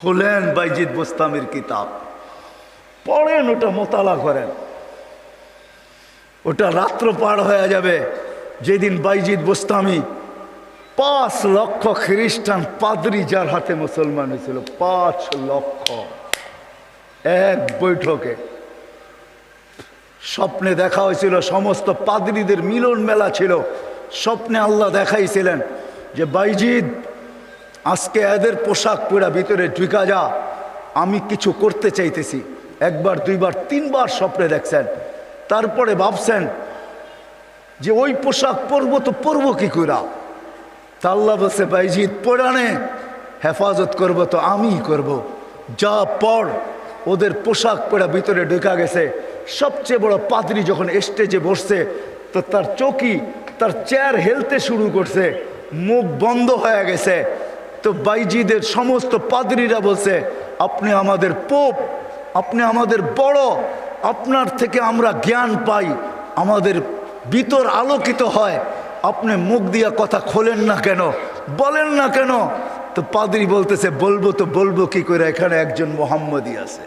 খুলেন বাইজিদ বোস্তামির কিতাব, পড়েন, ওটা মোতালা করেন। ওটা রাত্র পার হয়ে যাবে যেদিন বাইজিদ বোস্তামি 5 লক্ষ খ্রিস্টান পাদ্রী যার হাতে মুসলমান হয়েছিল, 5 লক্ষ এক বৈঠকে। স্বপ্নে দেখা হয়েছিল, সমস্ত পাদ্রীদের মিলন মেলা ছিল। স্বপ্নে আল্লাহ দেখাইছিলেন যে বাইজিদ আজকে এদের পোশাক পরা ভিতরে ঢুকা যা, আমি কিছু করতে চাইতেছি। একবার, দুইবার, তিনবার স্বপ্নে দেখছেন। তারপরে ভাবছেন যে ওই পোশাক পরবো তো পরবো কি করে। তা আল্লাহ বলছে বাইজিদ পরানে হেফাজত করব তো আমিই করব। যা পর। ওদের পোশাক পরা ভিতরে ঢুকা গেছে। সবচেয়ে বড় পাদ্রী যখন স্টেজে বসছে তো তার চৌকি, তার চেয়ার হেলতে শুরু করছে, মুখ বন্ধ হয়ে গেছে। তো বাইজিদের সমস্ত পাদ্রীরা বলছে আপনি আমাদের পোপ, আপনি আমাদের বড়, আপনার থেকে আমরা জ্ঞান পাই, আমাদের ভিতর আলোকিত হয়, আপনি মুখ দিয়া কথা খোলেন না কেন, বলেন না কেন। তো পাদ্রী বলতেছে বলবো তো বলবো কি করে, এখানে একজন মোহাম্মদী আছে।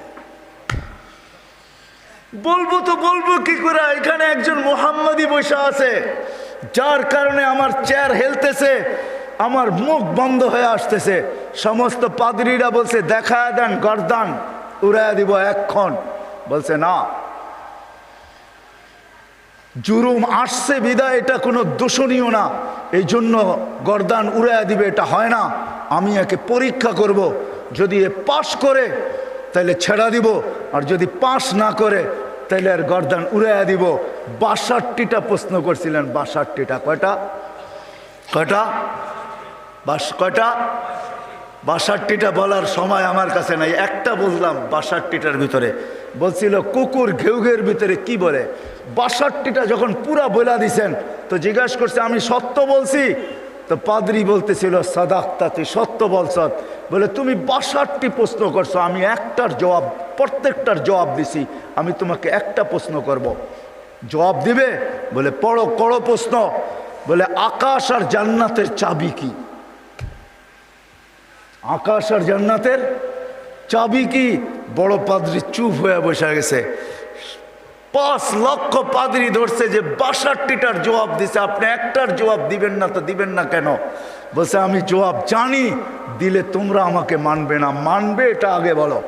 বলবো তো বলবো কি করে, এখানে একজন মোহাম্মদী বসে আছে, যার কারণে আমার চেয়ার হেলতেছে, আমার মুখ বন্ধ হয়ে আসতেছে। সমস্ত পাদ্রীরা বলছে দেখা দেন, গর্দান উড়াইয়া দিব এক্ষণ। বলছে না, জুরুম আসছে বিদায় এটা কোনো দোষণীয় না, এই জন্য গর্দান উড়াইয়া দিবে, এটা হয় না। আমি একে পরীক্ষা করব, যদি এ পাশ করে তাহলে ছেড়া দিব, আর যদি পাশ না করে তাহলে আর গর্দান উড়াইয়া দিব। 62টা প্রশ্ন করছিলেন, 62টা। কয়টা? কয়টা? কয়টা? 62টা বলার সময় আমার কাছে নাই, একটা বললাম 62টার ভিতরে। বলছিল কুকুর ঘেউঘের ভিতরে কি বলে। 62টা যখন পুরা বলা দিছেন তো জিজ্ঞাসা করছে আমি সত্য বলছি। তো পাদ্রী বলতেছিল সাদাক্তা, তুই সত্য বলছ। বলে তুমি 62টি প্রশ্ন করছো, আমি একটার জবাব, প্রত্যেকটার জবাব দিছি, আমি তোমাকে একটা প্রশ্ন করব, জবাব দিবে? বলে পড়ো, করো প্রশ্ন। বলে আকাশ আর জান্নাতের চাবি কি? আকাশ আর জান্নাতের চাবি কি? বড় পাদ্রী চুপ হয়ে বসে গেছে। 5 লক্ষ পাদ্রী ধরছে যে 62টার জবাব দিছে, আপনি একটার জবাব দিবেন না, তো দিবেন না কেন? বলছে আমি জবাব জানি, দিলে তোমরা আমাকে মানবে না, মানবে এটা আগে বলো।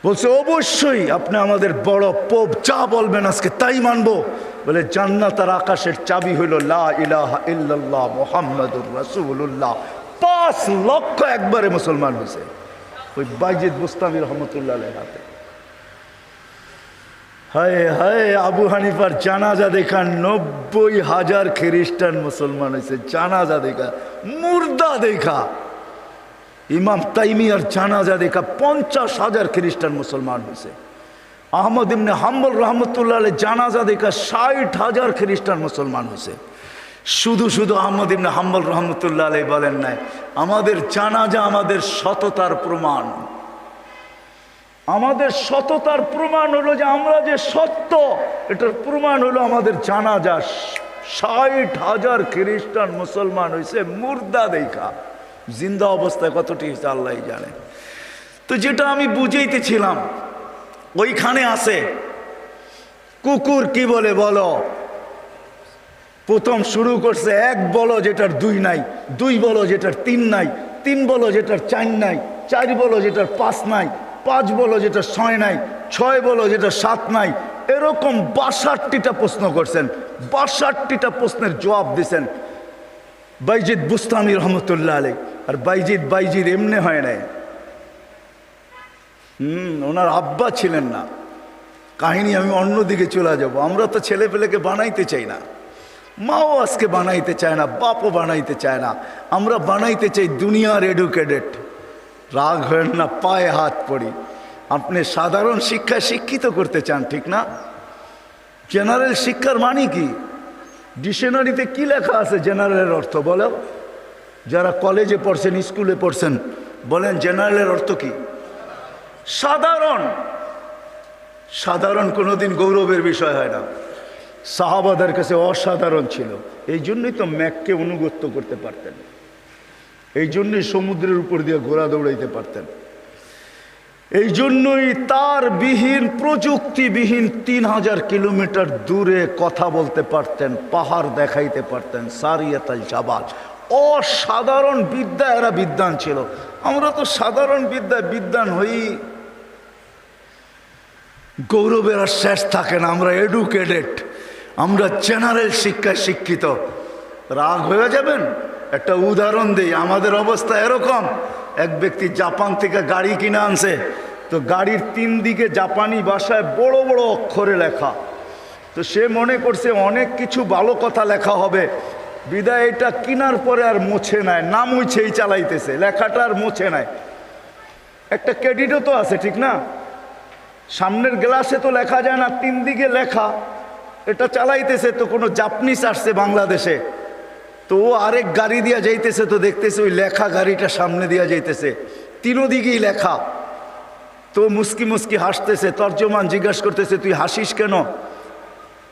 বলছে অবশ্যই আপনি আমাদের বড় পোপ, যা বলবেন আজকে তাই মানবো। বলে জান্নাত আর আকাশের চাবি হইল লা ইলাহা ইল্লাল্লাহ মুহাম্মাদুর রাসূলুল্লাহ। 5 লক্ষ একবারে মুসলমান হয়েছে ওই বাইজিদ বোস্তামি রহমতুল্লাহ আলাইহির হাতে। হায় হায়, আবু হানিফার জানাজা দেখা 90,000 খ্রিস্টান মুসলমান হয়েছে। জানাজা দেখা, মুর্দা দেখা। ইমাম তাইমিয়ার জানাজা দেখা 50,000 খ্রিস্টান মুসলমান হয়েছে। আহমদ ইবনে হাম্বল রহমতুল্লাহ আলাইহি জানাজা দেখা 60,000 খ্রিস্টান মুসলমান হয়েছে। শুধু শুধু আহমদ ইবনে হাম্বল রহমতুল্লাহ আলাইহি বলেন নাই আমাদের জানাজা আমাদের সততার প্রমাণ। আমাদের সততার প্রমাণ হলো যে আমরা যে সত্য, এটার প্রমাণ হলো আমাদের জানাজা। 60,000 খ্রিস্টান মুসলমান হয়েছে মুর্দা দেখা। জিন্দা অবস্থায় কতটি হয়েছে আল্লাহ জানে। তো যেটা আমি বুঝাইতেছিলাম, ওইখানে আছে কুকুর কি বলে বলো। প্রথম শুরু করছে 1 বলো যেটার 2 নাই, 2 বলো যেটার 3 নাই, 3 বলো যেটার 4 নাই, 4 বলো যেটার 5 নাই, 5 বলো যেটার 6 নাই, 6 বলো যেটার 7 নাই। এরকম 62টা প্রশ্ন করছেন। 62টা প্রশ্নের জবাব দিছেন বাইজিদ বুস্তামি রহমতুল্লাহ আলাইহি। আর বাইজিদ এমনি হয় নাই। ওনার আব্বা ছিলেন না। কাহিনী আমি অন্যদিকে চলে যাব। আমরা তো ছেলে পেলেকে বানাইতে চাই না, মাও আজকে বানাইতে চায় না, বাপও বানাইতে চায় না। আমরা বানাইতে চাই দুনিয়ার এডুকেটেড। রাগ হয় না, পায়ে হাত পড়ি। আপনি সাধারণ শিক্ষায় শিক্ষিত করতে চান, ঠিক না? জেনারেল শিক্ষার মানে কি? ডিকশনারিতে কি লেখা আছে জেনারেলের অর্থ বলো? যারা কলেজে পড়ছেন, স্কুলে পড়ছেন, বলেন জেনারেলের অর্থ কি? সাধারণ। সাধারণ কোনোদিন গৌরবের বিষয় হয় না। সাহাবাদের কাছে অসাধারণ ছিল, এই জন্যই তো ম্যাককে অনুগত্য করতে পারতেন। এই জন্যই সমুদ্রের উপর দিয়ে ঘোড়া দৌড়াইতে পারতেন। এই জন্যই তার বিহীন, প্রযুক্তিবিহীন 3000 কিলোমিটার দূরে কথা বলতে পারতেন, পাহাড় দেখাইতে পারতেন। সারিয়াতাল জাবাল, অসাধারণ বিদ্যা, এরা বিদ্বান ছিল। আমরা তো সাধারণ বিদ্যায় বিদ্বান হই, গৌরবের আর শেষ থাকে না। আমরা এডুকেটেড, আমরা জেনারেল শিক্ষায় শিক্ষিত। রাগ হয়ে যাবেন? একটা উদাহরণ দিই। আমাদের অবস্থা এরকম, এক ব্যক্তি জাপান থেকে গাড়ি কিনে আনছে, তো গাড়ির 3 দিকে জাপানি ভাষায় বড় বড় অক্ষরে লেখা। তো সে মনে করছে অনেক কিছু ভালো কথা লেখা হবে, বিদায় এটা কেনার পরে আর মোছে নাই, না মুছেই চালাইতেছে, লেখাটা আর মোছে নাই। একটা ক্রেডিটও তো আছে, ঠিক না? সামনের গ্লাসে তো লেখা যায় না, 3 দিকে লেখা, এটা চালাইতেছে। তো কোনো জাপানিজ আসছে বাংলাদেশে, তো ও আরেক গাড়ি দিয়া যাইতেছে, তো দেখতেছে ওই লেখা গাড়িটা সামনে দিয়া যাইতেছে, 3 দিকেই লেখা। তো মুস্কি মুস্কি হাসতেছে। তর্জমান জিজ্ঞাসা করতেছে, তুই হাসিস কেন?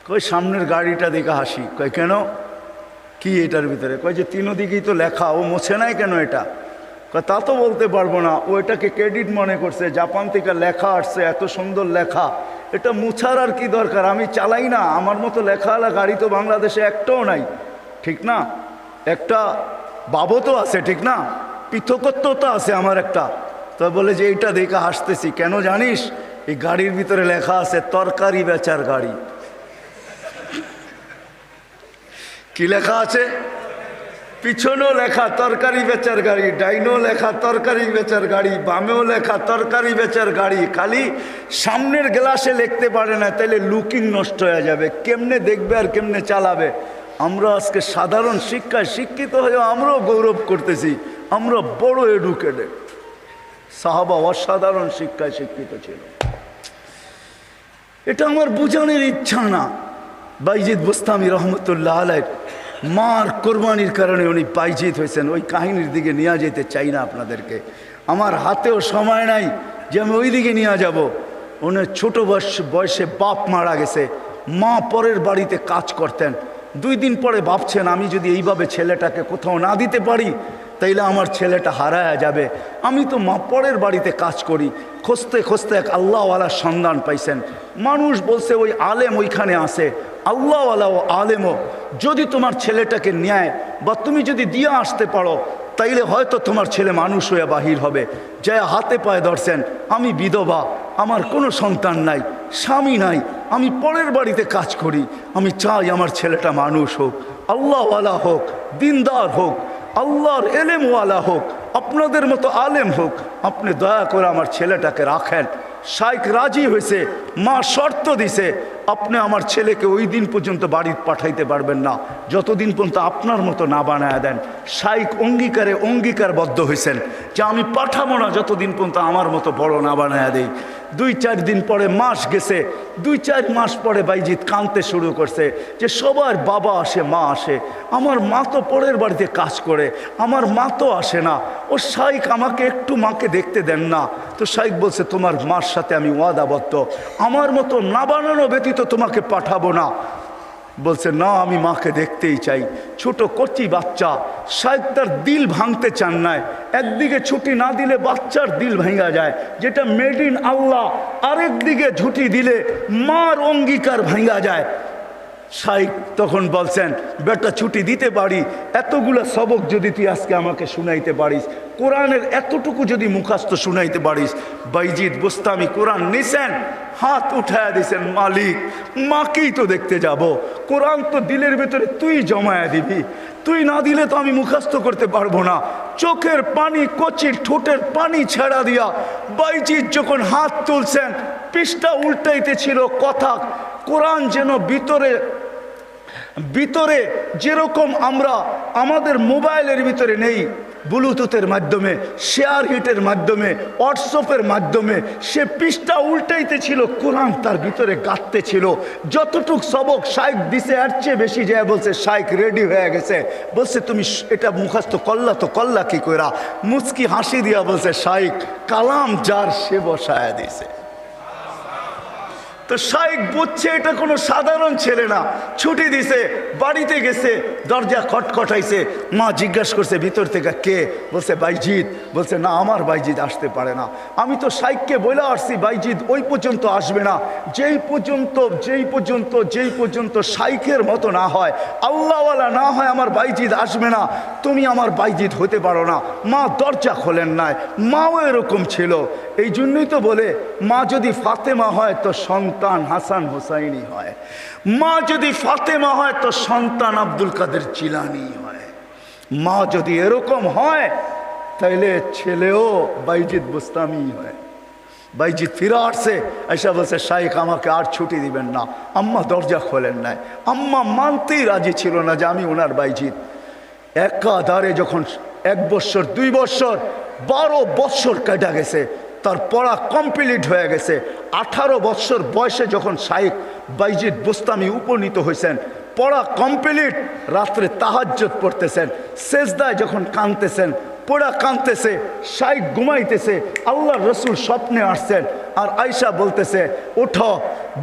কই সামনের গাড়িটা দেখে হাসি। কয় কেন, কি এটার ভিতরে? কয় যে 3 দিকেই তো লেখা, ও মোছে নাই কেন এটা? কয় তা তো বলতে পারবো না, ও এটাকে ক্রেডিট মনে করছে, জাপান থেকে লেখা আসছে, এত সুন্দর লেখা, এটা মুছার আর কি দরকার, আমি চালাই না, আমার মতো লেখাওয়ালা গাড়ি তো বাংলাদেশে একটাও নাই, ঠিক না? একটা বাবতও আছে, ঠিক না? পৃথকত্ব তো আছে আমার একটা। তো বলে যে এইটা দেখে হাসতেছি কেন জানিস? এই গাড়ির ভিতরে লেখা আছে তরকারি বেচার গাড়ি। কি লেখা আছে? পিছনেও লেখা তরকারি বেচার গাড়ি, ডাইনেও লেখা তরকারি বেচার গাড়ি, বামেও লেখা তরকারি বেচার গাড়ি। খালি সামনের গ্লাসে লিখতে পারে না, তাইলে লুকিং নষ্ট হয়ে যাবে, কেমনে দেখবে আর কেমনে চালাবে। আমরা আজকে সাধারণ শিক্ষায় শিক্ষিত হয়ে আমরাও গৌরব করতেছি, আমরা বড় এডুকেটেড। সাহাবা অসাধারণ শিক্ষায় শিক্ষিত ছিল। এটা আমার বোঝানোর ইচ্ছা না। বাইজিদ বুস্তামি রহমতুল্লাহ আলাইহ মার কোরবানির কারণে উনি বাইজিদ হয়েছেন, ওই কাহিনীর দিকে নিয়ে যেতে চাই না আপনাদেরকে। আমার হাতেও সময় নাই যে আমি ওই দিকে নিয়ে যাব। উনি ছোট বয়সে বাপ মারা গেছে, মা পরের বাড়িতে কাজ করতেন। 2 দিন পরে ভাবছেন, আমি যদি এইভাবে ছেলেটাকে কোথাও না দিতে পারি তাইলে আমার ছেলেটা হারায়া যাবে। আমি তো মা পরের বাড়িতে কাজ করি। খুঁজতে খুঁজতে এক আল্লাহওয়ালার সন্ধান পাইছেন। মানুষ বলছে ওই আলেম ওইখানে আছে, আল্লাহওয়ালা ও আলেমও। যদি তোমার ছেলেটাকে নেয় বা তুমি যদি দিয়ে আসতে পারো তাইলে হয়তো তোমার ছেলে মানুষ হয়ে বাহির হবে। যা হাতে পায়ে ধরছেন, আমি বিধবা, আমার কোনো সন্তান নাই, স্বামী নাই, আমি পরের বাড়িতে কাজ করি, আমি চাই আমার ছেলেটা মানুষ হোক, আল্লাহওয়ালা হোক, দিনদার হোক, আল্লাহর এলেমওয়ালা হোক, আপনাদের মতো আলেম হোক, আপনি দয়া করে আমার ছেলেটাকে রাখেন। শাইখ রাজি হয়েছে, মা শর্ত দিছে, আপনি আমার ছেলেকে ওই দিন পর্যন্ত বাড়ি পাঠাইতে পারবেন না যতদিন পর্যন্ত আপনার মতো না বানায় দেন। শাইখ অঙ্গীকারবদ্ধ হয়েছেন যে আমি পাঠাবো না যতদিন পর্যন্ত আমার মতো বড় না বানায় দেই। 2-4 দিন পরে মাস গেছে, 2-4 মাস পরে বাইজিদ কাঁদতে শুরু করছে যে সবার বাবা আসে, মা আসে, আমার মা তো পরের বাড়িতে কাজ করে, আমার মা তো আসে না। ও শাইখ আমাকে একটু মাকে দেখতে দেন না। তো শাইখ বলছে, তোমার মার সাথে আমি ওয়াদাবদ্ধ, আমার মতো না বানানো ব্যতীত তোমাকে পাঠাবো না। বলছে না, আমি মাকে দেখতেই চাই। ছোট কচি বাচ্চা, শাইখ তার দিল ভাঙতে চান নাই। একদিকে ছুটি না দিলে বাচ্চার দিল ভাঙা যায়, যেটা মেড ইন আল্লাহ, আরেকদিকে ছুটি দিলে মার অঙ্গীকার ভাঙা যায়। শাইখ তখন বলছেন, বেটা ছুটি দিতে পারি, এতগুলো সবক যদি তুই আজকে আমাকে শুনাইতে পারিস, কোরআনের এতটুকু যদি মুখস্থ শুনাইতে পারিস। বাইজিদ বুস্তামি কোরআন নিছেন, হাত উঠায়া দিছেন, মালিক মাকেই তো দেখতে যাব, কোরআন তো দিলের ভেতরে তুই জমায়া দিবি, তুই না দিলে তো আমি মুখস্থ করতে পারবো না। চোখের পানি, কচির ঠোঁটের পানি ছেড়া দিয়া বাইজিদ যখন হাত তুলছেন, পৃষ্ঠা উল্টাইতে ছিল কথা। কোরআন যেন ভিতরে যেরকম আমরা আমাদের মোবাইলের ভিতরে নেই, ব্লুটুথের মাধ্যমে, শেয়ার হিটের মাধ্যমে, হোয়াটসঅ্যাপের মাধ্যমে সে পৃষ্ঠা উল্টাইতে ছিল, কোরআন তার ভিতরে গাঁথতে ছিল। যতটুক সবক শাইখ দিছে এর চেয়ে বেশি যায় বলছে শাইখ রেডি হয়ে গেছে। বলছে তুমি এটা মুখস্থ করলা, তো করলা কি কইরা? মুচকি হাসি দিয়া বলছে, শাইখ কালাম যার সে বসায়া দিছে। তো শাইখ বুঝছে এটা কোনো সাধারণ ছেলে না, ছুটি দিছে, বাড়িতে গেছে, দরজা খটখটাইছে। মা জিজ্ঞাসা করছে ভিতর থেকে কে? বলছে বাইজিৎ। বলছে না, আমার বাইজিৎ আসতে পারে না। আমি তো শাইখকে বলে আসছি বাইজিৎ ওই পর্যন্ত আসবে না, যেই পর্যন্ত শাইখের মতো না হয়, আল্লাহওয়ালা না হয়, আমার বাইজিৎ আসবে না। তুমি আমার বাইজিৎ হতে পারো না। মা দরজা খোলেন নাই। মাও এরকম ছিল। এই জন্যই তো বলে মা যদি ফাতেমা হয় তো সন্তান হাসান হোসাইনি হয়, মা যদি ফাতেমা হয় তো সন্তান আব্দুল কাদের জিলানি হয়। মা যদি এরকম হয় তাইলে ছেলেও বাইজিৎ বুস্তামি হয়। বাইজিৎ ফিরে আসছে, এসে বলছে শাইখ আমাকে আর ছুটি দিবেন না। আম্মা দরজা খোলেন নাই। আম্মা মানতেই রাজি ছিল না যে আমি ওনার বাইজিৎ। একাধারে যখন 1 বৎসর 2 বৎসর 12 বৎসর কেটে গেছে, তার পড়া কমপ্লিট হয়ে গেছে। 18 বৎসর বয়সে যখন শাইখ বাইজিৎ বুস্তামি উপনীত হয়েছেন, পড়া কমপ্লিট, রাত্রে তাহাজ্জুদ পড়তেছেন, সেজদায় যখন কাঁদতেছেন, পড়া কাঁদতেছে, শাইখ ঘুমাইতেছে, আল্লাহর রসুল স্বপ্নে আসছেন। আর আয়সা বলতেছে ওঠো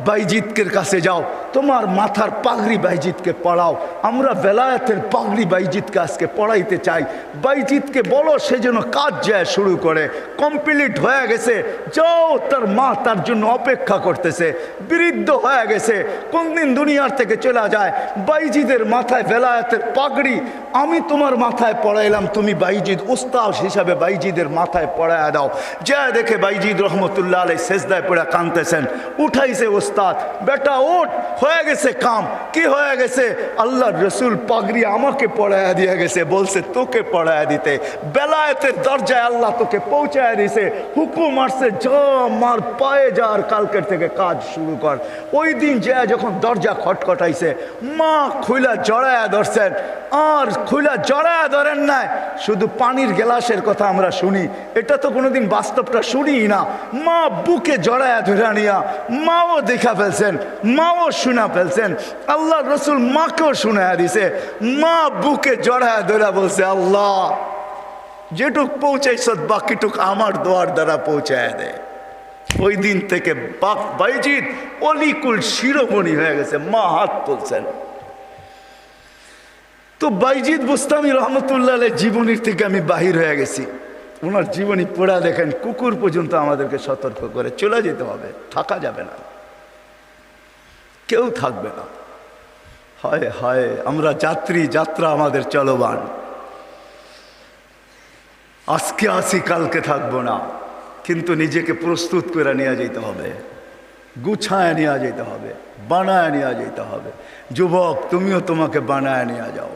বাইজিৎকের কাছে যাও, তোমার মাথার পাগড়ি বাইজিৎকে পড়াও, আমরা বেলায়েতের পাগড়ি বাইজিৎকে আজকে পড়াইতে চাই। বাইজিৎকে বলো সে যেন কাজ যায় শুরু করে। কমপ্লিট হয়ে গেছে, যাও। তার মা তার জন্য অপেক্ষা করতেছে, বৃদ্ধ হয়ে গেছে, কোনদিন দুনিয়ার থেকে চলে যায়। বাইজিদের মাথায় বেলায়েতের পাগড়ি আমি তোমার মাথায় পড়াইলাম, তুমি বাইজিদ উস্তাদ হিসাবে বাইজিদের মাথায় পড়ায় দাও। যা দেখে বাইজিদ রহমতুল্লাহ আলাইহি সেজদায় পড়ে কাঁদতেছেন। উঠাইছে উস্তাদ, বেটা ওঠ, হয়ে গেছে কাম। কি হয়ে গেছে? আল্লাহর রসুল পাগড়ি আমাকে পড়ায় দিয়ে গেছে, বলছে তোকে পড়ায় দিতে। বেলায়েতের দরজায় আল্লাহ তোকে পৌঁছায় দিছে, হুকুম আসছে যা মার পায়ে যা, আর কালকের থেকে কাজ শুরু কর। ওই দিন যা যখন দরজা খটখটাইছে, মা খুইলা জড়ায়া ধরছেন। আর খুইলা জড়ায়া ধরেন নাই, শুধু পানির গ্লাসের কথা আমরা শুনি, এটা তো কোনোদিন বাস্তবটা শুনি না। মা বুকে জড়ায়া ধরে নিয়া মাও দেখা ফেলছেন, মাও শোনা ফেলছেন। আল্লাহ রসুল মাকেও শোনায়া দিছে। মা বুকে জড়ায়া ধরে বলছে আল্লাহ যেটুক পৌঁছাইছ বাকিটুক আমার দোয়ার দ্বারা পৌঁছায় দেয়। ওই দিন থেকে বাইজিদ অলিকুল শিরোমণি হয়ে গেছে। মা হাত তুলছেন। তো বাইজিদ বুস্তামি রহমতুল্লাহ জীবনীর থেকে আমি বাহির হয়ে গেছি। ওনার জীবনী পড়া দেখেন, কুকুর পর্যন্ত আমাদেরকে সতর্ক করে চলে যেতে হবে, থাকা যাবে না, কেউ থাকবে না। হায় হায়, আমরা যাত্রী, যাত্রা আমাদের চলমান। আজকে আসি কালকে থাকবো না, কিন্তু নিজেকে প্রস্তুত করে নিয়ে যেতে হবে, গুছায় নিয়ে যেতে হবে, বানায় নিয়ে যেতে হবে। যুবক তুমিও তোমাকে বানায় নিয়ে যাও।